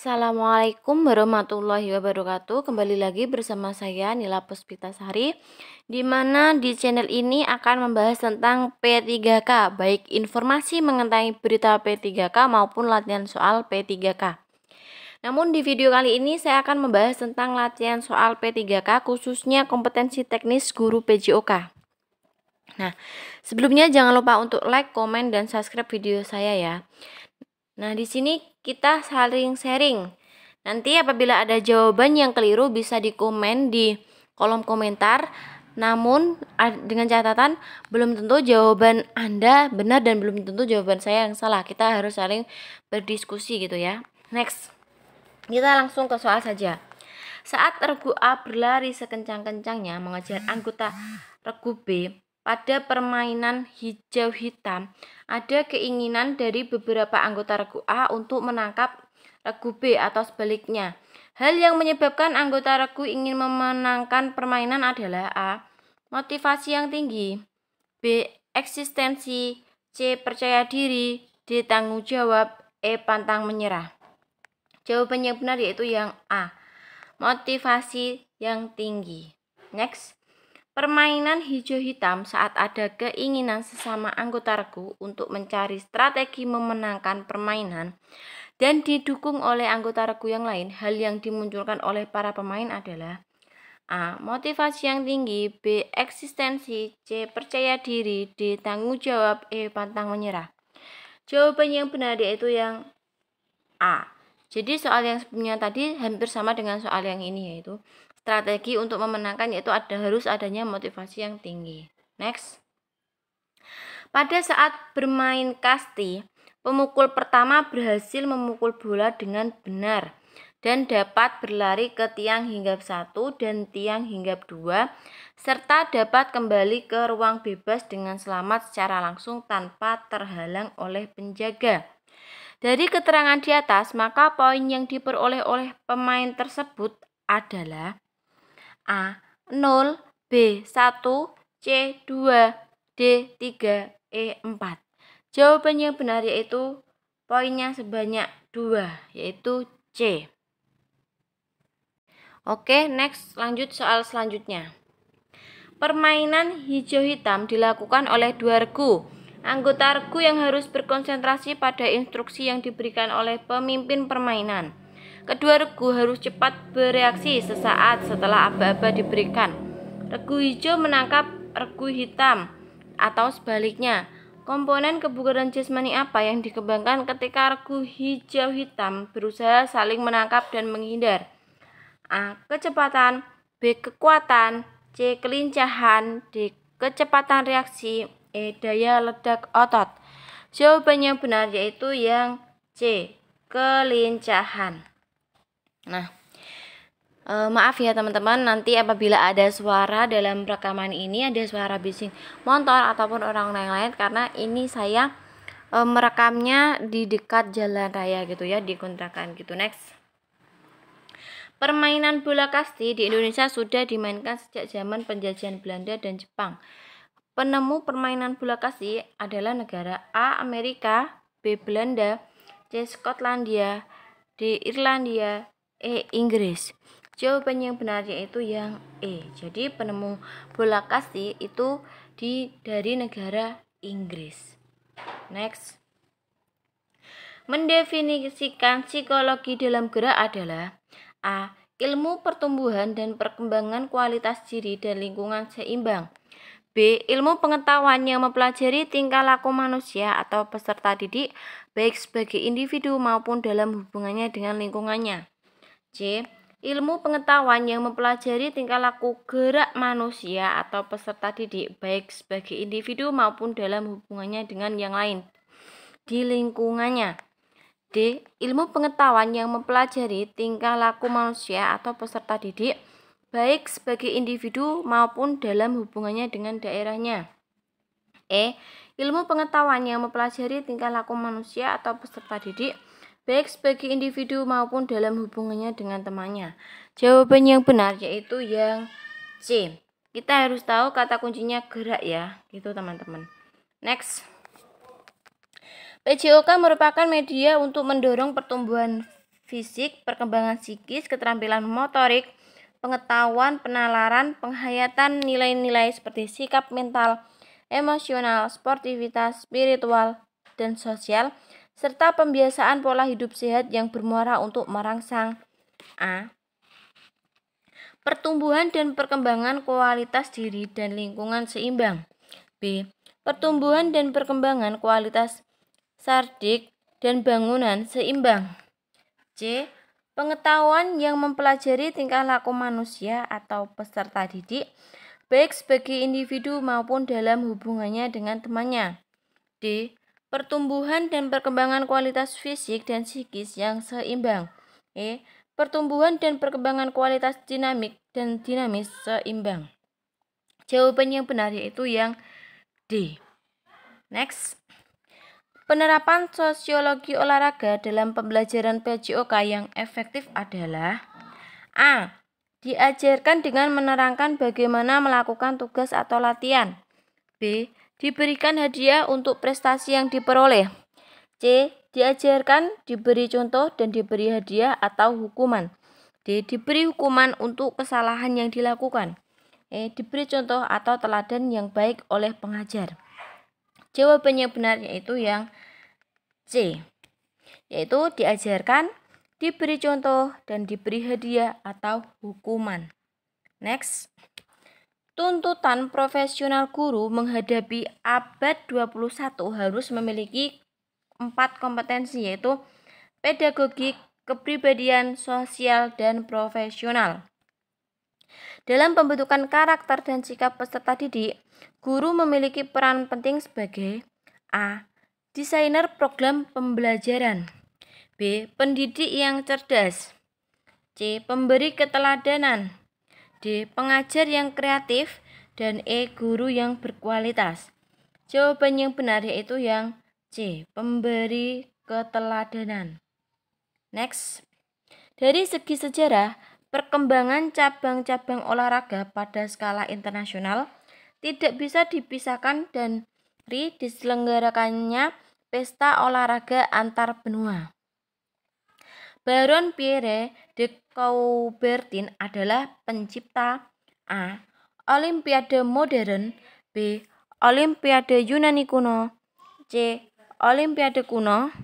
Assalamualaikum warahmatullahi wabarakatuh. Kembali lagi bersama saya Nila Puspitasari, di mana di channel ini akan membahas tentang P3K, baik informasi mengenai berita P3K maupun latihan soal P3K. Namun di video kali ini saya akan membahas tentang latihan soal P3K, khususnya kompetensi teknis guru PJOK. Nah, sebelumnya jangan lupa untuk like, komen, dan subscribe video saya ya. Nah, di sini kita saling sharing. Nanti apabila ada jawaban yang keliru bisa dikomen di kolom komentar. Namun dengan catatan belum tentu jawaban Anda benar dan belum tentu jawaban saya yang salah. Kita harus saling berdiskusi gitu ya. Next. Kita langsung ke soal saja. Saat regu A berlari sekencang-kencangnya mengejar anggota regu B pada permainan hijau hitam, ada keinginan dari beberapa anggota regu A untuk menangkap regu B atau sebaliknya. Hal yang menyebabkan anggota regu ingin memenangkan permainan adalah A. Motivasi yang tinggi, B. Eksistensi, C. Percaya diri, D. Tanggung jawab, E. Pantang menyerah. Jawaban yang benar yaitu yang A. Motivasi yang tinggi. Next. Permainan hijau hitam saat ada keinginan sesama anggota regu untuk mencari strategi memenangkan permainan dan didukung oleh anggota regu yang lain. Hal yang dimunculkan oleh para pemain adalah A. Motivasi yang tinggi, B. Eksistensi, C. Percaya diri, D. Tanggung jawab, E. Pantang menyerah. Jawaban yang benar yaitu yang A. Jadi soal yang sebelumnya tadi hampir sama dengan soal yang ini, yaitu strategi untuk memenangkan yaitu harus adanya motivasi yang tinggi. Next. Pada saat bermain kasti, pemukul pertama berhasil memukul bola dengan benar dan dapat berlari ke tiang hinggap 1 dan tiang hinggap 2 serta dapat kembali ke ruang bebas dengan selamat secara langsung tanpa terhalang oleh penjaga. Dari keterangan di atas, maka poin yang diperoleh oleh pemain tersebut adalah A. 0, B. 1, C. 2, D. 3, E. 4. Jawaban yang benar yaitu poinnya sebanyak 2, yaitu C. Oke, next, lanjut soal selanjutnya. Permainan hijau hitam dilakukan oleh dua regu. Anggota regu yang harus berkonsentrasi pada instruksi yang diberikan oleh pemimpin permainan. Kedua regu harus cepat bereaksi sesaat setelah aba-aba diberikan. Regu hijau menangkap regu hitam atau sebaliknya. Komponen kebugaran jasmani apa yang dikembangkan ketika regu hijau hitam berusaha saling menangkap dan menghindar? A. Kecepatan, B. Kekuatan, C. Kelincahan, D. Kecepatan reaksi, E. Daya ledak otot. Jawaban yang benar yaitu yang C. Kelincahan. Nah, maaf ya teman-teman, nanti apabila ada suara dalam rekaman ini, ada suara bising motor ataupun orang lain karena ini saya merekamnya di dekat jalan raya gitu ya, di kontrakan gitu. Next. Permainan bola kasti di Indonesia sudah dimainkan sejak zaman penjajahan Belanda dan Jepang. Penemu permainan bola kasti adalah negara A. Amerika, B. Belanda, C. Skotlandia, D. Irlandia, E. Inggris. Jawaban yang benar yaitu yang E. Jadi penemu bola kasti itu dari negara Inggris. Next. Mendefinisikan psikologi dalam gerak adalah A. Ilmu pertumbuhan dan perkembangan kualitas diri dan lingkungan seimbang. B. Ilmu pengetahuan yang mempelajari tingkah laku manusia atau peserta didik baik sebagai individu maupun dalam hubungannya dengan lingkungannya. C. Ilmu pengetahuan yang mempelajari tingkah laku gerak manusia atau peserta didik baik sebagai individu maupun dalam hubungannya dengan yang lain di lingkungannya. D. Ilmu pengetahuan yang mempelajari tingkah laku manusia atau peserta didik baik sebagai individu maupun dalam hubungannya dengan daerahnya. E. Ilmu pengetahuan yang mempelajari tingkah laku manusia atau peserta didik baik sebagai individu maupun dalam hubungannya dengan temannya. Jawaban yang benar yaitu yang C. Kita harus tahu kata kuncinya gerak ya, gitu teman-teman. Next. PJOK merupakan media untuk mendorong pertumbuhan fisik, perkembangan psikis, keterampilan motorik, pengetahuan, penalaran, penghayatan nilai-nilai seperti sikap mental, emosional, sportivitas, spiritual, dan sosial, serta pembiasaan pola hidup sehat yang bermuara untuk merangsang A. Pertumbuhan dan perkembangan kualitas diri dan lingkungan seimbang. B. Pertumbuhan dan perkembangan kualitas sardik dan bangunan seimbang. C. Pengetahuan yang mempelajari tingkah laku manusia atau peserta didik, baik sebagai individu maupun dalam hubungannya dengan temannya. D. Pertumbuhan dan perkembangan kualitas fisik dan psikis yang seimbang. E. Pertumbuhan dan perkembangan kualitas dinamik dan dinamis seimbang. Jawaban yang benar yaitu yang D. Next. Penerapan sosiologi olahraga dalam pembelajaran PJOK yang efektif adalah A. Diajarkan dengan menerangkan bagaimana melakukan tugas atau latihan. B. Diberikan hadiah untuk prestasi yang diperoleh. C. Diajarkan, diberi contoh, dan diberi hadiah atau hukuman. D. Diberi hukuman untuk kesalahan yang dilakukan. E. Diberi contoh atau teladan yang baik oleh pengajar. Jawabannya benar yaitu yang C, yaitu diajarkan, diberi contoh, dan diberi hadiah atau hukuman. Next. Tuntutan profesional guru menghadapi abad 21 harus memiliki 4 kompetensi, yaitu pedagogik, kepribadian, sosial, dan profesional. Dalam pembentukan karakter dan sikap peserta didik, guru memiliki peran penting sebagai A. Desainer program pembelajaran. B. Pendidik yang cerdas. C. Pemberi keteladanan. D. Pengajar yang kreatif. Dan E. Guru yang berkualitas. Jawaban yang benar yaitu yang C. Pemberi keteladanan. Next. Dari segi sejarah, perkembangan cabang-cabang olahraga pada skala internasional tidak bisa dipisahkan dari diselenggarakannya pesta olahraga antar benua. Baron Pierre de Coubertin adalah pencipta A. Olimpiade modern. B. Olimpiade Yunani kuno. C. Olimpiade kuno.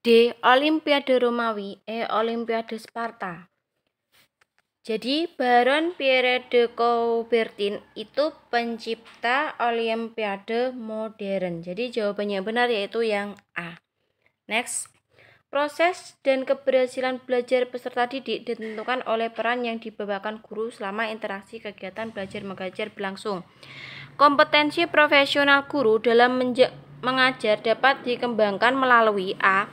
D. Olimpiade Romawi. E. Olimpiade Sparta. Jadi Baron Pierre de Coubertin itu pencipta Olimpiade modern. Jadi jawabannya benar yaitu yang A. Next. Proses dan keberhasilan belajar peserta didik ditentukan oleh peran yang dibawakan guru selama interaksi kegiatan belajar mengajar berlangsung. Kompetensi profesional guru dalam mengajar dapat dikembangkan melalui A.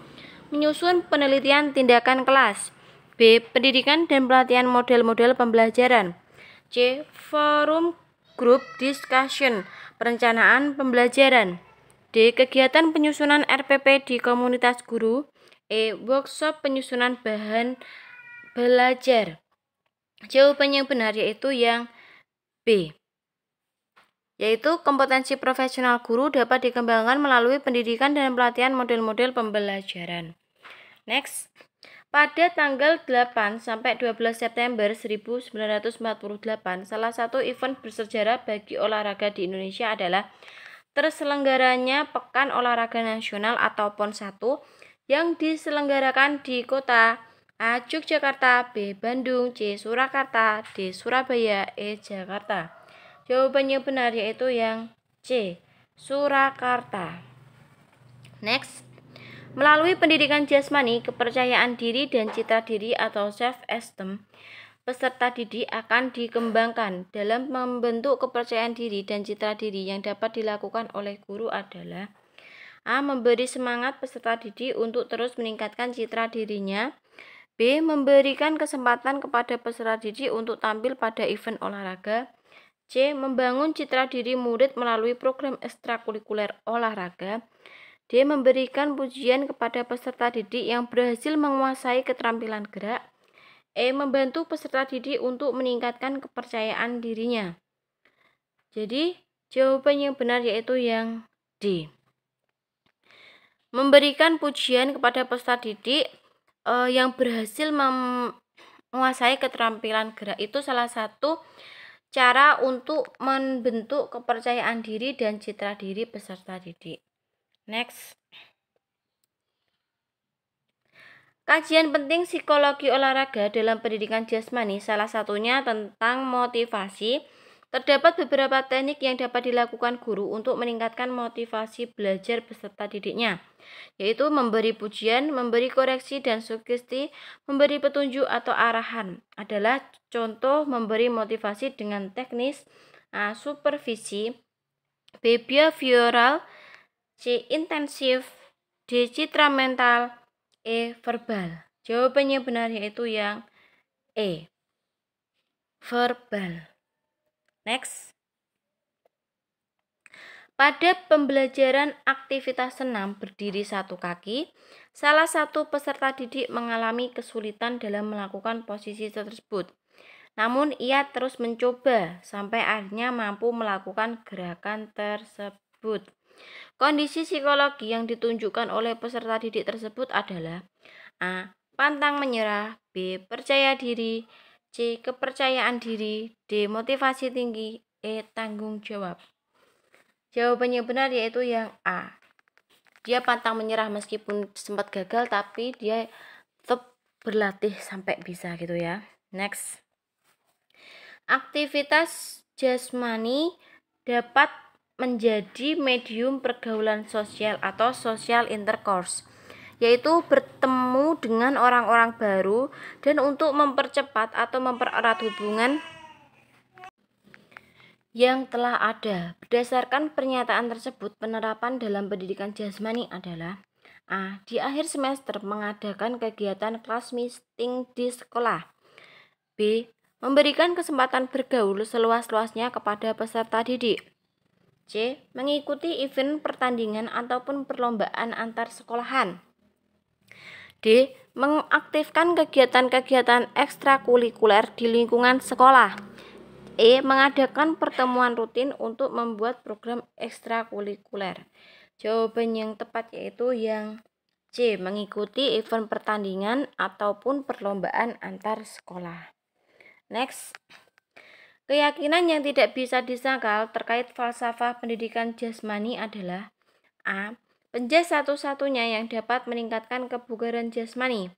Menyusun penelitian tindakan kelas. B. Pendidikan dan pelatihan model-model pembelajaran. C. Forum group discussion, perencanaan pembelajaran. D. Kegiatan penyusunan RPP di komunitas guru. E. Workshop penyusunan bahan belajar. Jawaban yang benar yaitu yang B, yaitu kompetensi profesional guru dapat dikembangkan melalui pendidikan dan pelatihan model-model pembelajaran. Next. Pada tanggal 8 sampai 12 September 1948, salah satu event bersejarah bagi olahraga di Indonesia adalah terselenggaranya Pekan Olahraga Nasional atau PON 1 yang diselenggarakan di kota A. Yogyakarta, B. Bandung, C. Surakarta, D. Surabaya, E. Jakarta. Jawabannya benar yaitu yang C. Surakarta. Next. Melalui pendidikan jasmani, kepercayaan diri dan citra diri atau self-esteem, peserta didik akan dikembangkan. Dalam membentuk kepercayaan diri dan citra diri yang dapat dilakukan oleh guru adalah A. Memberi semangat peserta didik untuk terus meningkatkan citra dirinya. B. Memberikan kesempatan kepada peserta didik untuk tampil pada event olahraga. C. Membangun citra diri murid melalui program ekstrakurikuler olahraga. D. Memberikan pujian kepada peserta didik yang berhasil menguasai keterampilan gerak. E. Membantu peserta didik untuk meningkatkan kepercayaan dirinya. Jadi, jawaban yang benar yaitu yang D. memberikan pujian kepada peserta didik yang berhasil menguasai keterampilan gerak. Itu salah satu cara untuk membentuk kepercayaan diri dan citra diri peserta didik. Next. Kajian penting psikologi olahraga dalam pendidikan jasmani, salah satunya tentang motivasi. Terdapat beberapa teknik yang dapat dilakukan guru untuk meningkatkan motivasi belajar peserta didiknya, yaitu memberi pujian, memberi koreksi dan sugesti, memberi petunjuk atau arahan. Adalah contoh memberi motivasi dengan teknis supervisi, B. behavioral, C. intensif, D. citra mental, E. verbal. Jawabannya benar yaitu yang E. verbal. Next. Pada pembelajaran aktivitas senam berdiri satu kaki, salah satu peserta didik mengalami kesulitan dalam melakukan posisi tersebut. Namun ia terus mencoba sampai akhirnya mampu melakukan gerakan tersebut. Kondisi psikologi yang ditunjukkan oleh peserta didik tersebut adalah A. pantang menyerah, B. percaya diri, C. kepercayaan diri, D. motivasi tinggi, E. tanggung jawab. Jawabannya benar yaitu yang A. Dia pantang menyerah meskipun sempat gagal, tapi dia tetap berlatih sampai bisa gitu ya. Next. Aktivitas jasmani dapat menjadi medium pergaulan sosial atau social intercourse, yaitu bertemu dengan orang-orang baru dan untuk mempercepat atau mempererat hubungan yang telah ada. Berdasarkan pernyataan tersebut, penerapan dalam pendidikan jasmani adalah A. di akhir semester mengadakan kegiatan class meeting di sekolah, B. memberikan kesempatan bergaul seluas-luasnya kepada peserta didik, C. mengikuti event pertandingan ataupun perlombaan antar sekolahan, D. mengaktifkan kegiatan-kegiatan ekstrakurikuler di lingkungan sekolah, E. mengadakan pertemuan rutin untuk membuat program ekstrakurikuler. Jawaban yang tepat yaitu yang C. mengikuti event pertandingan ataupun perlombaan antar sekolah. Next. Keyakinan yang tidak bisa disangkal terkait falsafah pendidikan jasmani adalah A. penjas satu-satunya yang dapat meningkatkan kebugaran jasmani,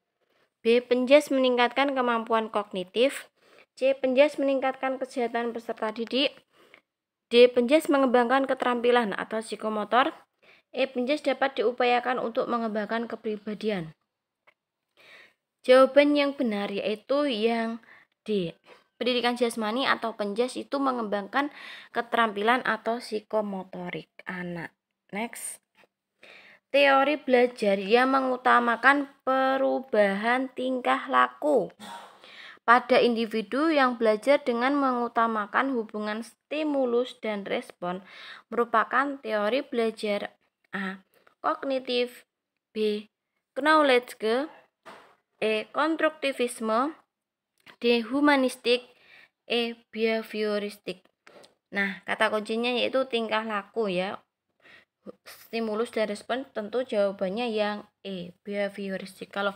B. penjas meningkatkan kemampuan kognitif, C. penjas meningkatkan kesehatan peserta didik, D. penjas mengembangkan keterampilan atau psikomotor, E. penjas dapat diupayakan untuk mengembangkan kepribadian. Jawaban yang benar yaitu yang D. Pendidikan jasmani atau penjas itu mengembangkan keterampilan atau psikomotorik anak. Next. Teori belajar yang mengutamakan perubahan tingkah laku pada individu yang belajar dengan mengutamakan hubungan stimulus dan respon merupakan teori belajar A. kognitif, B. knowledge, E. konstruktivisme, D. humanistik, E. behavioristik. Nah, kata kuncinya yaitu tingkah laku ya. Stimulus dan respon tentu jawabannya yang E. behavioristik. Kalau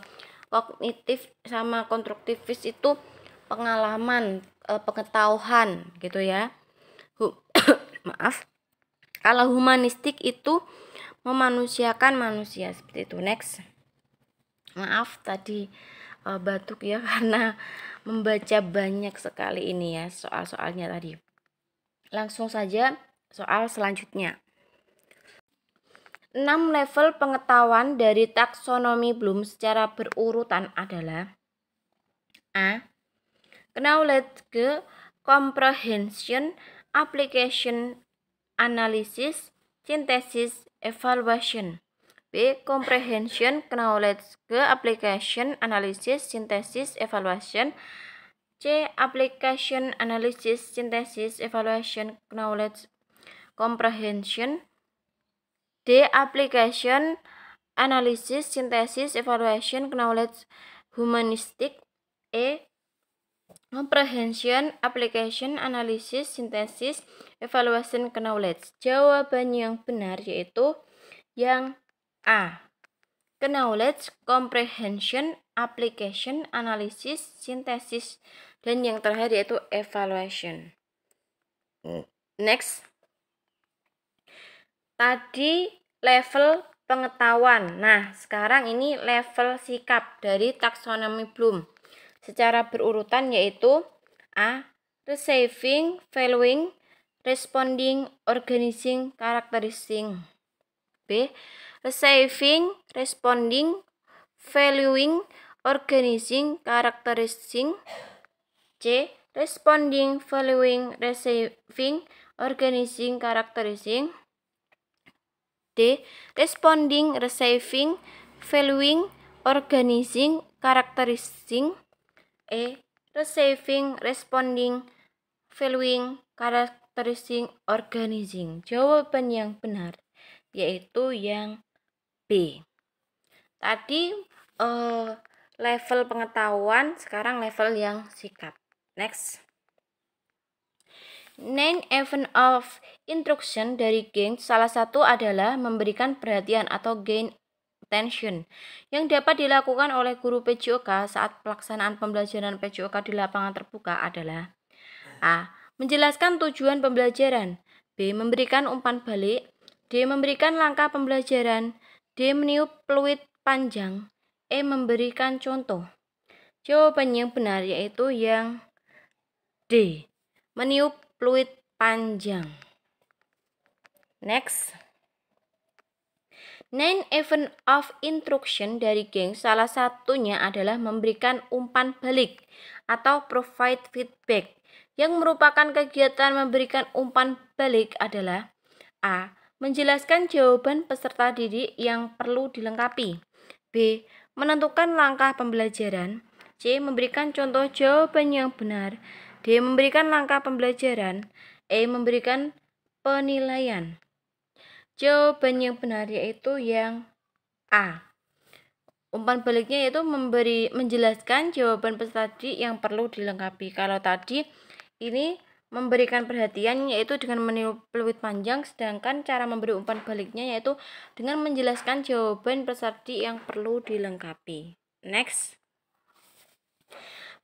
kognitif sama konstruktivis itu pengalaman, pengetahuan gitu ya. Maaf. Kalau humanistik itu memanusiakan manusia seperti itu. Next. Maaf tadi batuk ya karena membaca banyak sekali ini ya soal-soalnya tadi. Langsung saja soal selanjutnya. 6 level pengetahuan dari taksonomi Bloom secara berurutan adalah A. knowledge, comprehension, application, analysis, synthesis, evaluation. B. comprehension, knowledge, application, analysis, synthesis, evaluation. C. application, analysis, synthesis, evaluation, knowledge, comprehension. D. application, analysis, synthesis, evaluation, knowledge, humanistic. E. comprehension, application, analysis, synthesis, evaluation, knowledge. Jawaban yang benar yaitu yang A. knowledge, comprehension, application, analysis, synthesis, dan yang terakhir yaitu evaluation. Next. Tadi level pengetahuan. Nah, sekarang ini level sikap dari taksonomi Bloom. Secara berurutan yaitu A. Receiving, valuing, responding, organizing, characterizing. B. Receiving, responding, valuing, organizing, characterizing. C. Responding, valuing, receiving, organizing, characterizing. D. Responding, receiving, valuing, organizing, characterizing. E. Receiving, responding, valuing, characterizing, organizing. Jawaban yang benar yaitu yang B. Tadi level pengetahuan, sekarang level yang sikap. Next. Nine event of instruction dari Gain salah satu adalah memberikan perhatian atau gain attention yang dapat dilakukan oleh guru PJOK saat pelaksanaan pembelajaran PJOK di lapangan terbuka adalah A. Menjelaskan tujuan pembelajaran, B. Memberikan umpan balik, D. Memberikan langkah pembelajaran, D. Meniup peluit panjang, E. Memberikan contoh. Jawaban yang benar yaitu yang D. Meniup peluit panjang. Next. Nine event of instruction dari Gain salah satunya adalah memberikan umpan balik atau provide feedback. Yang merupakan kegiatan memberikan umpan balik adalah A. Menjelaskan jawaban peserta didik yang perlu dilengkapi, B. Menentukan langkah pembelajaran, C. Memberikan contoh jawaban yang benar, D. Memberikan langkah pembelajaran, E. Memberikan penilaian. Jawaban yang benar yaitu yang A. Umpan baliknya yaitu menjelaskan jawaban peserta didik yang perlu dilengkapi. Kalau tadi ini memberikan perhatian yaitu dengan meniup peluit panjang, sedangkan cara memberi umpan baliknya yaitu dengan menjelaskan jawaban peserta didik yang perlu dilengkapi. Next.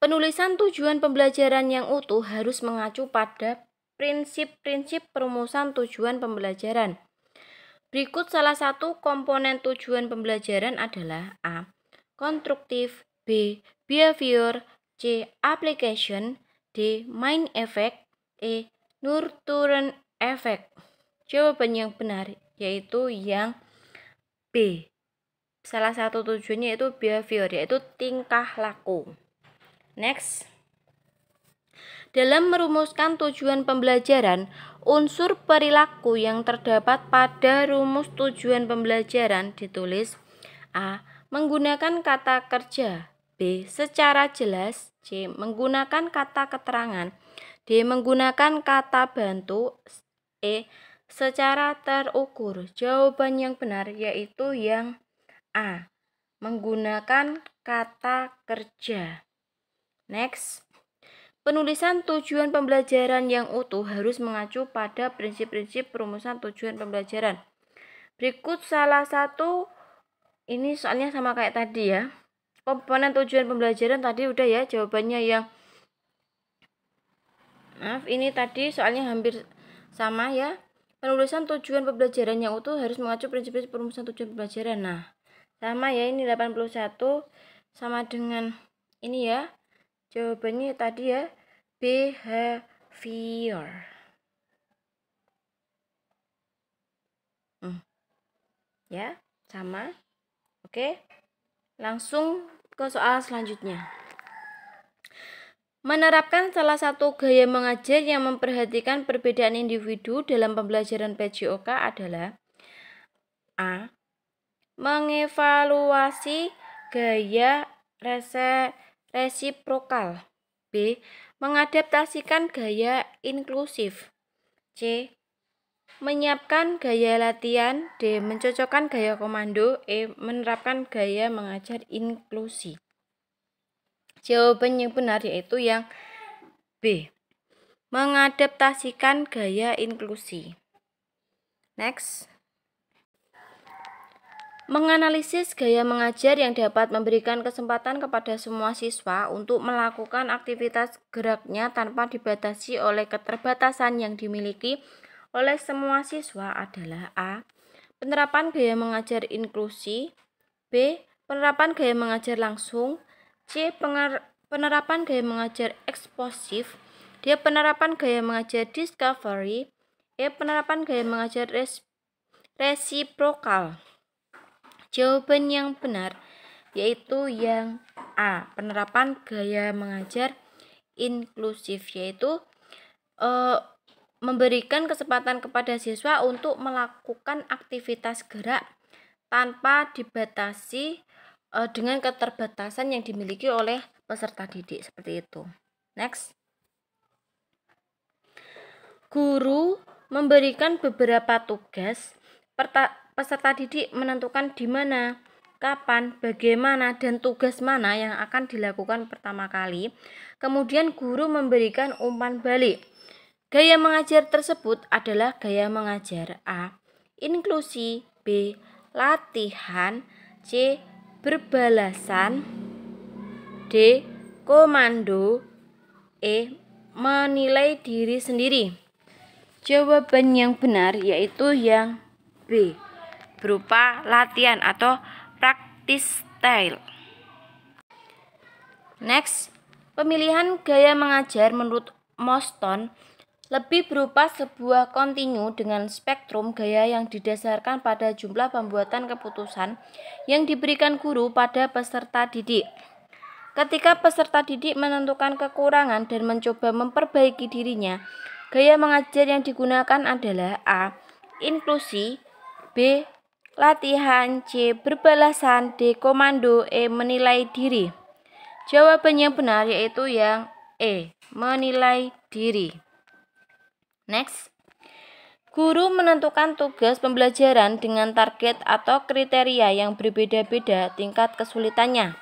Penulisan tujuan pembelajaran yang utuh harus mengacu pada prinsip-prinsip perumusan tujuan pembelajaran. Berikut salah satu komponen tujuan pembelajaran adalah A. Konstruktif, B. Behavior, C. Application, D. Mind effect, E. Nurturing effect. Jawaban yang benar yaitu yang B. Salah satu tujuannya yaitu behavior, yaitu tingkah laku. Next. Dalam merumuskan tujuan pembelajaran, unsur perilaku yang terdapat pada rumus tujuan pembelajaran ditulis A. Menggunakan kata kerja, B. Secara jelas, C. Menggunakan kata keterangan, D. Menggunakan kata bantu, E. Secara terukur. Jawaban yang benar yaitu yang A. Menggunakan kata kerja. Next. Penulisan tujuan pembelajaran yang utuh harus mengacu pada prinsip-prinsip perumusan tujuan pembelajaran. Berikut salah satu, ini soalnya sama kayak tadi ya. Komponen tujuan pembelajaran tadi udah ya jawabannya yang maaf, ini tadi soalnya hampir sama ya. Penulisan tujuan pembelajaran yang utuh harus mengacu prinsip-prinsip perumusan tujuan pembelajaran. Nah, sama ya, ini 81 sama dengan ini ya. Jawabannya tadi ya, behavior. Ya, sama. Oke. Langsung ke soal selanjutnya. Menerapkan salah satu gaya mengajar yang memperhatikan perbedaan individu dalam pembelajaran PJOK adalah A. Mengevaluasi gaya resiprokal, B. Mengadaptasikan gaya inklusif, C. Menyiapkan gaya latihan, D. Mencocokkan gaya komando, E. Menerapkan gaya mengajar inklusi. Jawaban yang benar yaitu yang B. Mengadaptasikan gaya inklusi. Next. Menganalisis gaya mengajar yang dapat memberikan kesempatan kepada semua siswa untuk melakukan aktivitas geraknya tanpa dibatasi oleh keterbatasan yang dimiliki oleh semua siswa adalah A. Penerapan gaya mengajar inklusi, B. Penerapan gaya mengajar langsung, C. Penerapan gaya mengajar eksposif, D. Penerapan gaya mengajar discovery, E. Penerapan gaya mengajar resiprokal. Jawaban yang benar yaitu yang A, penerapan gaya mengajar inklusif, yaitu memberikan kesempatan kepada siswa untuk melakukan aktivitas gerak tanpa dibatasi dengan keterbatasan yang dimiliki oleh peserta didik, seperti itu. Next. Guru memberikan beberapa tugas, peserta didik menentukan di mana, kapan, bagaimana, dan tugas mana yang akan dilakukan pertama kali. Kemudian guru memberikan umpan balik. Gaya mengajar tersebut adalah gaya mengajar A. Inklusi, B. Latihan, C. Berbalasan, D. Komando, E. Menilai diri sendiri. Jawaban yang benar yaitu yang B, berupa latihan atau practice style. Next, pemilihan gaya mengajar menurut Moston lebih berupa sebuah kontinu dengan spektrum gaya yang didasarkan pada jumlah pembuatan keputusan yang diberikan guru pada peserta didik. Ketika peserta didik menentukan kekurangan dan mencoba memperbaiki dirinya, gaya mengajar yang digunakan adalah A. Inklusi, B. Latihan, C. Berbalasan, D. Komando, E. Menilai diri. Jawaban yang benar yaitu yang E. Menilai diri. Next. Guru menentukan tugas pembelajaran dengan target atau kriteria yang berbeda-beda tingkat kesulitannya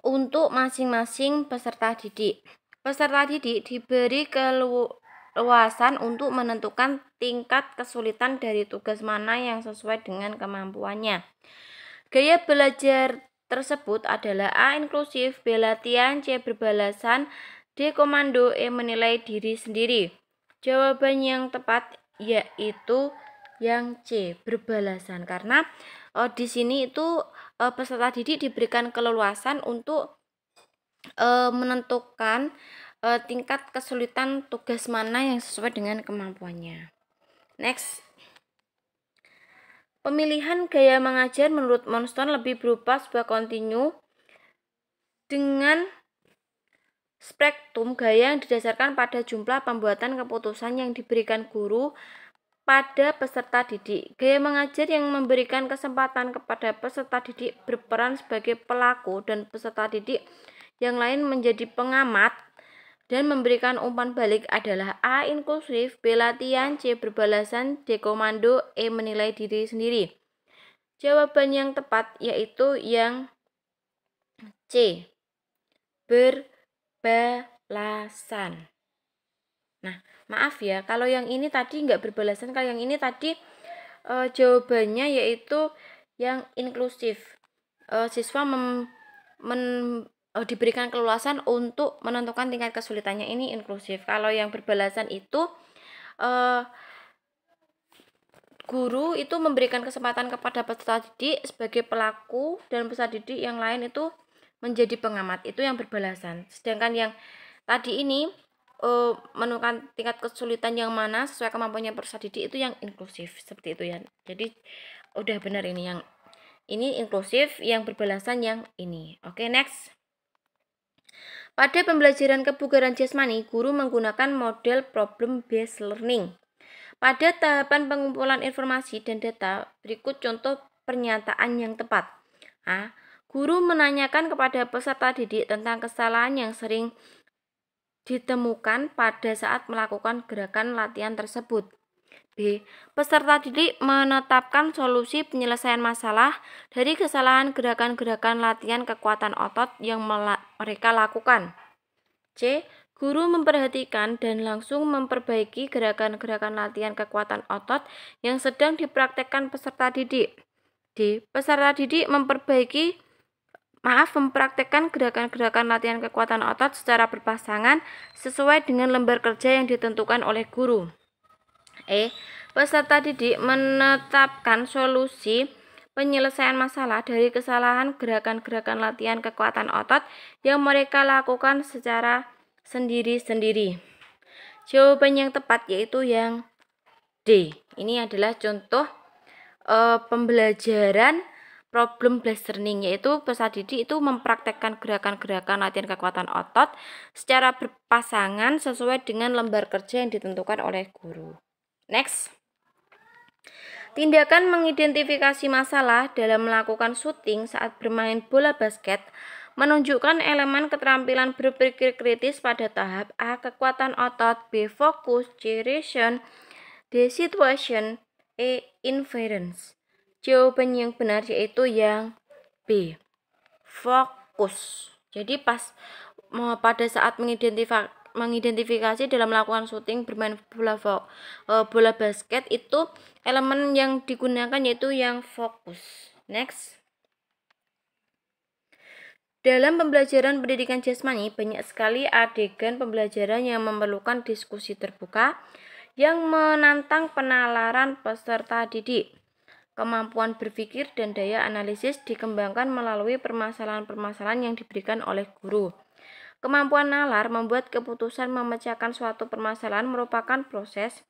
untuk masing-masing peserta didik. Peserta didik diberi keleluasan untuk menentukan tingkat kesulitan dari tugas mana yang sesuai dengan kemampuannya. Gaya belajar tersebut adalah A. Inklusif, B. Latihan, C. Berbalasan, D. Komando, E. Menilai diri sendiri. Jawaban yang tepat yaitu yang C. Berbalasan, karena di sini itu peserta didik diberikan keleluasan untuk menentukan tingkat kesulitan tugas mana yang sesuai dengan kemampuannya. Next. Pemilihan gaya mengajar menurut Monston lebih berupa sebuah kontinu dengan spektrum gaya yang didasarkan pada jumlah pembuatan keputusan yang diberikan guru pada peserta didik. Gaya mengajar yang memberikan kesempatan kepada peserta didik berperan sebagai pelaku dan peserta didik yang lain menjadi pengamat dan memberikan umpan balik adalah A. Inklusif, B. Latihan, C. Berbalasan, D. Komando, E. Menilai diri sendiri. Jawaban yang tepat yaitu yang C. Berbalasan. Nah, maaf ya, kalau yang ini tadi nggak berbalasan, kalau yang ini tadi jawabannya yaitu yang inklusif. Siswa diberikan keleluasan untuk menentukan tingkat kesulitannya, ini inklusif. Kalau yang berbalasan itu guru itu memberikan kesempatan kepada peserta didik sebagai pelaku dan peserta didik yang lain itu menjadi pengamat, itu yang berbalasan. Sedangkan yang tadi ini menentukan tingkat kesulitan yang mana sesuai kemampuannya peserta didik itu yang inklusif, seperti itu ya. Jadi udah benar ini, yang ini inklusif, yang berbalasan yang ini. Oke, next. Pada pembelajaran kebugaran jasmani, guru menggunakan model problem based learning. Pada tahapan pengumpulan informasi dan data, berikut contoh pernyataan yang tepat. A. Guru menanyakan kepada peserta didik tentang kesalahan yang sering ditemukan pada saat melakukan gerakan latihan tersebut. B. Peserta didik menetapkan solusi penyelesaian masalah dari kesalahan gerakan-gerakan latihan kekuatan otot yang mereka lakukan. C. Guru memperhatikan dan langsung memperbaiki gerakan-gerakan latihan kekuatan otot yang sedang dipraktekkan peserta didik. D. Peserta didik mempraktekkan gerakan-gerakan latihan kekuatan otot secara berpasangan sesuai dengan lembar kerja yang ditentukan oleh guru. E. Peserta didik menetapkan solusi penyelesaian masalah dari kesalahan gerakan-gerakan latihan kekuatan otot yang mereka lakukan secara sendiri-sendiri. Jawaban yang tepat yaitu yang D. Ini adalah contoh pembelajaran problem based learning, yaitu peserta didik itu mempraktekkan gerakan-gerakan latihan kekuatan otot secara berpasangan sesuai dengan lembar kerja yang ditentukan oleh guru. Next. Tindakan mengidentifikasi masalah dalam melakukan syuting saat bermain bola basket menunjukkan elemen keterampilan berpikir kritis pada tahap A. Kekuatan otot, B. Fokus, C. Reason, D. Situation, E. Inference. Jawaban yang benar yaitu yang B. Fokus. Jadi pada saat mengidentifikasi dalam melakukan syuting bermain bola basket itu elemen yang digunakan yaitu yang fokus. Next. Dalam pembelajaran pendidikan jasmani, banyak sekali adegan pembelajaran yang memerlukan diskusi terbuka yang menantang penalaran peserta didik. Kemampuan berpikir dan daya analisis dikembangkan melalui permasalahan-permasalahan yang diberikan oleh guru. Kemampuan nalar membuat keputusan memecahkan suatu permasalahan merupakan proses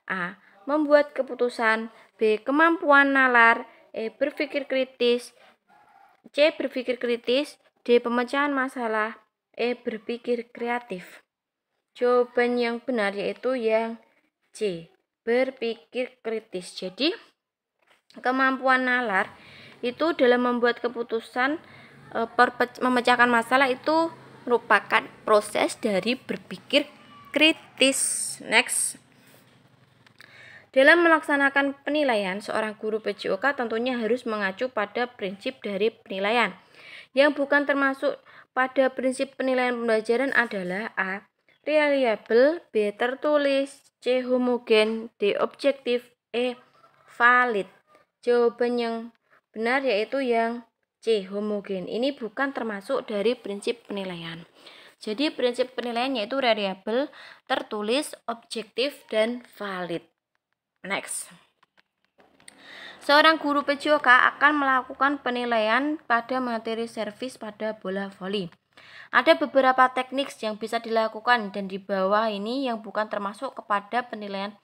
A. Membuat keputusan, B. Kemampuan nalar, E. Berpikir kritis, C. Berpikir kritis, D. Pemecahan masalah, E. Berpikir kreatif. Jawaban yang benar yaitu yang C. Berpikir kritis. Jadi kemampuan nalar itu dalam membuat keputusan memecahkan masalah itu merupakan proses dari berpikir kritis. Next. Dalam melaksanakan penilaian, seorang guru PJOK tentunya harus mengacu pada prinsip dari penilaian. Yang bukan termasuk pada prinsip penilaian pembelajaran adalah A. Reliable, B. Tertulis, C. Homogen, D. Objektif, E. Valid. Jawaban yang benar yaitu yang C. Homogen. Ini bukan termasuk dari prinsip penilaian. Jadi prinsip penilaian yaitu reliable, tertulis, objektif, dan valid. Next. Seorang guru PJOK akan melakukan penilaian pada materi servis pada bola voli. Ada beberapa teknik yang bisa dilakukan dan di bawah ini yang bukan termasuk kepada penilaian.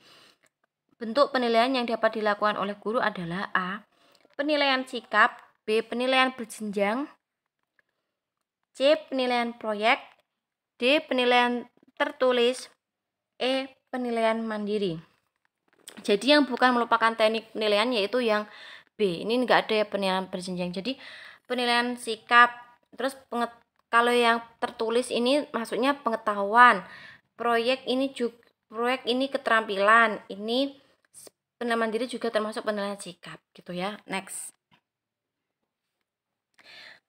Bentuk penilaian yang dapat dilakukan oleh guru adalah A. Penilaian sikap, B. Penilaian berjenjang, C. Penilaian proyek, D. Penilaian tertulis, E. Penilaian mandiri. Jadi yang bukan merupakan teknik penilaian yaitu yang B. Ini enggak ada ya penilaian berjenjang. Jadi penilaian sikap, terus kalau yang tertulis ini maksudnya pengetahuan. Proyek ini keterampilan. Ini penilaian mandiri juga termasuk penilaian sikap gitu ya. Next.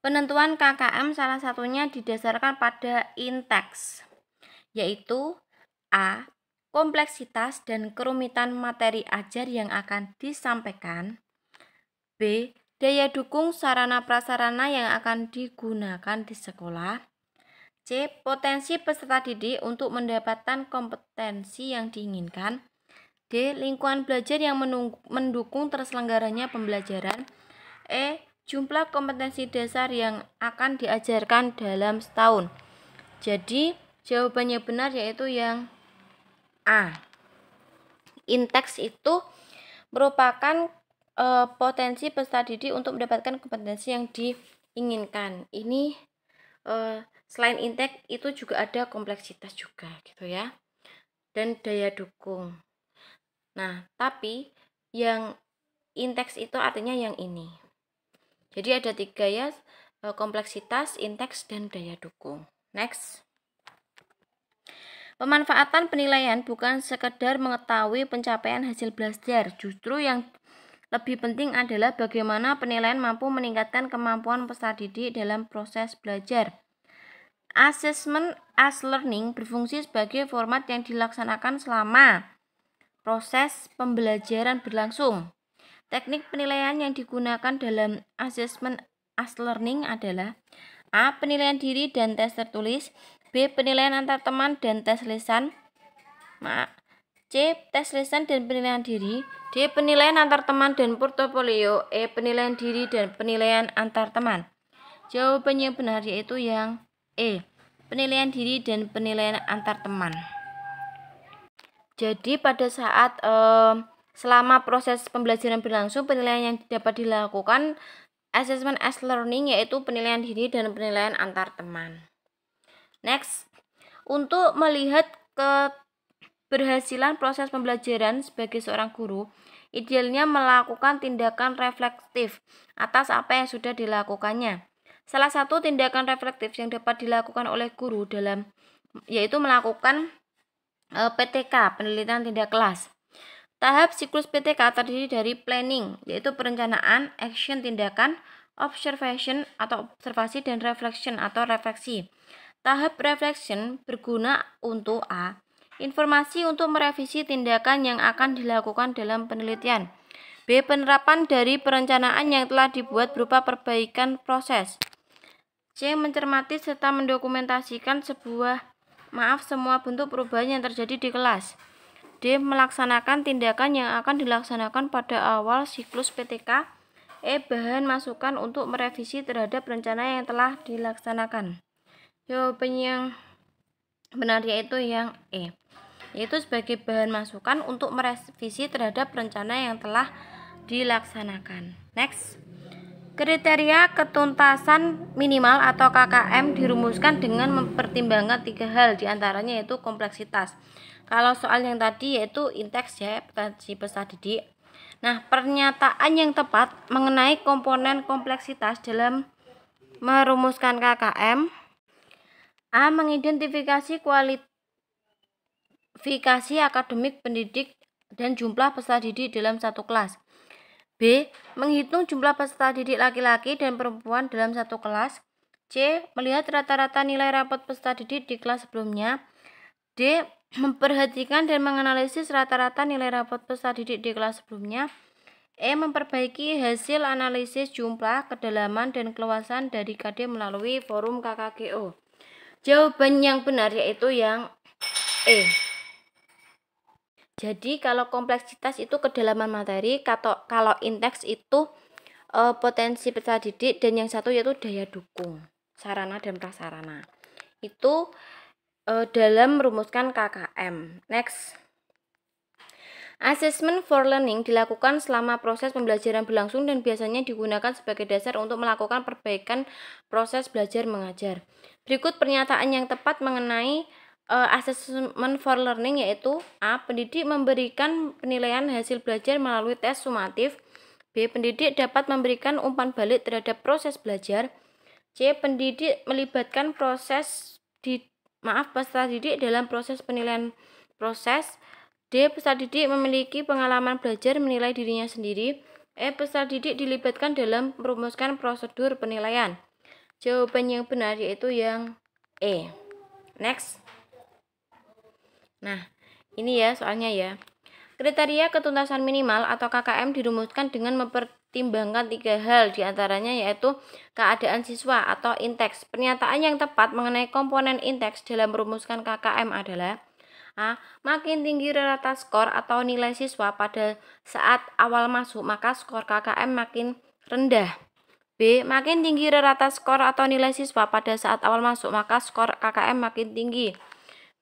Penentuan KKM salah satunya didasarkan pada inteks, yaitu A. Kompleksitas dan kerumitan materi ajar yang akan disampaikan, B. Daya dukung sarana prasarana yang akan digunakan di sekolah, C. Potensi peserta didik untuk mendapatkan kompetensi yang diinginkan, D. Lingkungan belajar yang mendukung terselenggaranya pembelajaran, E. Jumlah kompetensi dasar yang akan diajarkan dalam setahun. Jadi jawabannya benar yaitu yang A. Inteks itu merupakan potensi peserta didik untuk mendapatkan kompetensi yang diinginkan. Ini selain inteks itu juga ada kompleksitas juga gitu ya. Dan daya dukung. Nah, tapi yang inteks itu artinya yang ini. Jadi ada 3 ya, kompleksitas, inteks, dan daya dukung. Next. Pemanfaatan penilaian bukan sekedar mengetahui pencapaian hasil belajar, justru yang lebih penting adalah bagaimana penilaian mampu meningkatkan kemampuan peserta didik dalam proses belajar. Assessment as learning berfungsi sebagai format yang dilaksanakan selama proses pembelajaran berlangsung. Teknik penilaian yang digunakan dalam assessment as learning adalah A. Penilaian diri dan tes tertulis. B. Penilaian antar teman dan tes lisan. C. Tes lisan dan penilaian diri. D. Penilaian antar teman dan portofolio. E. Penilaian diri dan penilaian antar teman. Jawabannya yang benar yaitu yang E. Penilaian diri dan penilaian antar teman. Jadi pada saat selama proses pembelajaran berlangsung, penilaian yang dapat dilakukan assessment as learning yaitu penilaian diri dan penilaian antar teman. Next, untuk melihat keberhasilan proses pembelajaran sebagai seorang guru, idealnya melakukan tindakan reflektif atas apa yang sudah dilakukannya. Salah satu tindakan reflektif yang dapat dilakukan oleh guru yaitu melakukan PTK, penelitian tindak kelas. Tahap siklus PTK terdiri dari planning, yaitu perencanaan, action tindakan, observation atau observasi, dan reflection atau refleksi. Tahap reflection berguna untuk A. Informasi untuk merevisi tindakan yang akan dilakukan dalam penelitian. B. Penerapan dari perencanaan yang telah dibuat berupa perbaikan proses. C. Mencermati serta mendokumentasikan semua bentuk perubahan yang terjadi di kelas. D. Melaksanakan tindakan yang akan dilaksanakan pada awal siklus PTK. E. Bahan masukan untuk merevisi terhadap rencana yang telah dilaksanakan. Jawaban yang benar yaitu yang E, yaitu sebagai bahan masukan untuk merevisi terhadap rencana yang telah dilaksanakan. Next, kriteria ketuntasan minimal atau KKM dirumuskan dengan mempertimbangkan 3 hal, diantaranya yaitu kompleksitas. Kalau soal yang tadi yaitu inteks ya, potensi peserta didik. Nah, pernyataan yang tepat mengenai komponen kompleksitas dalam merumuskan KKM. A. Mengidentifikasi kualifikasi akademik pendidik dan jumlah peserta didik dalam satu kelas. B. Menghitung jumlah peserta didik laki-laki dan perempuan dalam satu kelas. C. Melihat rata-rata nilai rapot peserta didik di kelas sebelumnya. D. Memperhatikan dan menganalisis rata-rata nilai rapot peserta didik di kelas sebelumnya. E. Memperbaiki hasil analisis jumlah, kedalaman, dan keluasan dari KD melalui forum KKGO. Jawaban yang benar yaitu yang E. Jadi kalau kompleksitas itu kedalaman materi, kalau inteks itu potensi peserta didik, dan yang satu yaitu daya dukung, sarana dan prasarana. Itu dalam merumuskan KKM. Next, assessment for learning dilakukan selama proses pembelajaran berlangsung dan biasanya digunakan sebagai dasar untuk melakukan perbaikan proses belajar mengajar. Berikut pernyataan yang tepat mengenai assessment for learning yaitu A. Pendidik memberikan penilaian hasil belajar melalui tes sumatif. B. Pendidik dapat memberikan umpan balik terhadap proses belajar. C. Pendidik melibatkan peserta didik dalam proses penilaian proses. D. Peserta didik memiliki pengalaman belajar menilai dirinya sendiri. E. Peserta didik dilibatkan dalam merumuskan prosedur penilaian. Jawaban yang benar yaitu yang E. Next. Nah, ini ya soalnya ya. Kriteria ketuntasan minimal atau KKM dirumuskan dengan mempertimbangkan 3 hal, diantaranya yaitu keadaan siswa atau inteks. Pernyataan yang tepat mengenai komponen inteks dalam merumuskan KKM adalah A. Makin tinggi rata skor atau nilai siswa pada saat awal masuk, maka skor KKM makin rendah. B. Makin tinggi rata skor atau nilai siswa pada saat awal masuk, maka skor KKM makin tinggi.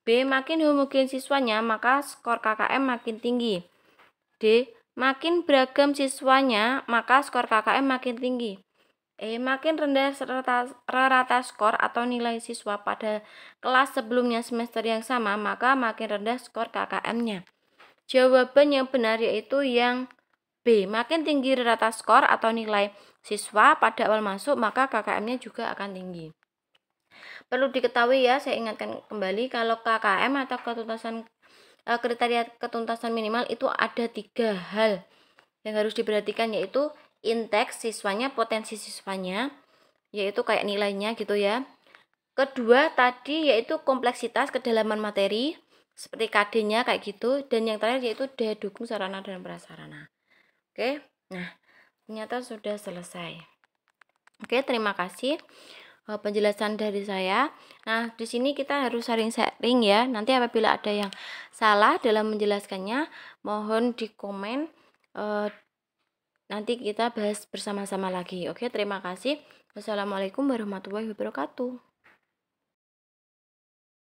B. Makin homogen siswanya, maka skor KKM makin tinggi. D. Makin beragam siswanya, maka skor KKM makin tinggi. E. Makin rendah rata skor atau nilai siswa pada kelas sebelumnya semester yang sama, maka makin rendah skor KKM-nya. Jawaban yang benar yaitu yang B. Makin tinggi rata skor atau nilai siswa pada awal masuk, maka KKM-nya juga akan tinggi. Perlu diketahui ya, saya ingatkan kembali kalau KKM atau kriteria ketuntasan minimal itu ada 3 hal yang harus diperhatikan, yaitu inteks siswanya, potensi siswanya, yaitu kayak nilainya gitu ya. Kedua tadi yaitu kompleksitas kedalaman materi seperti KD-nya kayak gitu, dan yang terakhir yaitu daya dukung sarana dan prasarana. Oke, nah ternyata sudah selesai. Oke, terima kasih penjelasan dari saya. Nah, di sini kita harus sharing-sharing ya. Nanti apabila ada yang salah dalam menjelaskannya, mohon di komen. Nanti kita bahas bersama-sama lagi. Oke, terima kasih. Wassalamualaikum warahmatullahi wabarakatuh.